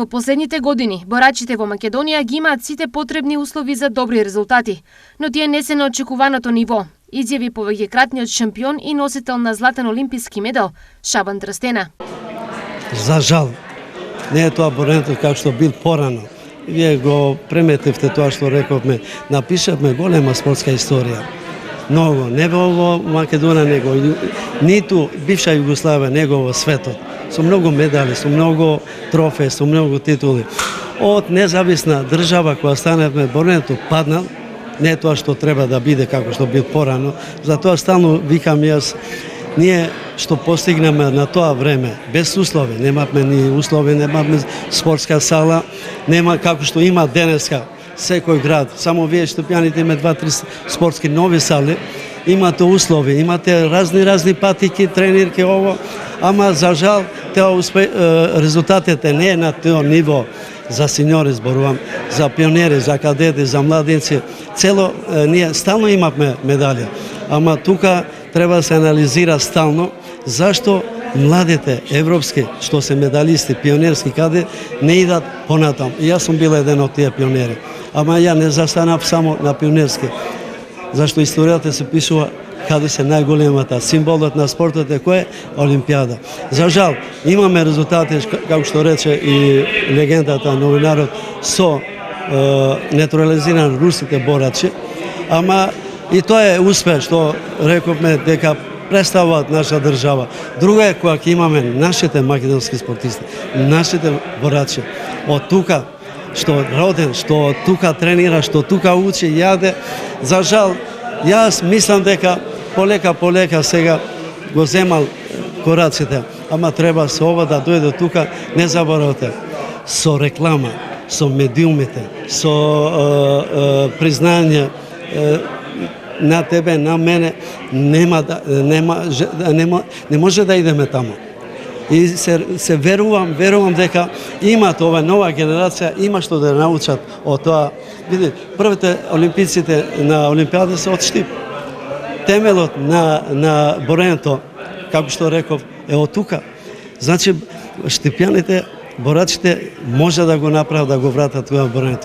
Во последните години, борачите во Македонија ги имаат сите потребни услови за добри резултати, но тие не се на очекуваното ниво, изјави повеќекратниот шампион и носител на златен олимписки медал Шабан Трстена. За жал, не е тоа боренето како што бил порано. Вие го преметивте тоа што рековме, напишавме голема спортска историја. Многу, не во Македонија, него ниту бивша Југославија, него во светот. Со многу медали, со многу трофеи, со многу титули. Од независна држава која станевме, боренето паднал, не е тоа што треба да биде како што бил порано. Затоа стално викам јас, ние што постигнеме на тоа време, без услови, немавме ни услови, немавме спортска сала, нема како што има денеска секој град. Само вие Штепјаните има 2-3 спортски нови сали, имате услови, имате разни патики, тренирки, ово, ама за жал резултатите не е на тоа ниво. За сеньори зборувам, за пионери, за кадети, за младинци. Цело ние стално имавме медали, ама тука треба да се анализира стално зашто младите европски што се медалисти, пионерски каде не идат понатам. И јас сум бил еден од тие пионери. Ама ја не застанав само на пионерски. Зашто историјата се пишува каде се најголемата символот на спортот е кој е Олимпијада. За жал, имаме резултати, како што рече и легендата, новинарот, со неутрализиран русите борачи, ама и тоа е успех што рековме дека представуваат наша држава. Друго е кога ќе имаме нашите македонски спортисти, нашите борачи, од тука што роден, што тука тренира, што тука учи, јаде. За жал, јас мислам дека полека сега го земал кораците, ама треба со ова да дојде тука, не заборавате, со реклама, со медиумите, со признање на тебе, на мене, не може да идеме таму. И се верувам дека имат ова нова генерација, има што да научат од тоа. Види, првите олимпиците на Олимпијада се од Штип. Темелот на боренето, како што реков, е од тука. Значи, штипјаните, борачите може да го направат, да го вратат тоа боренето.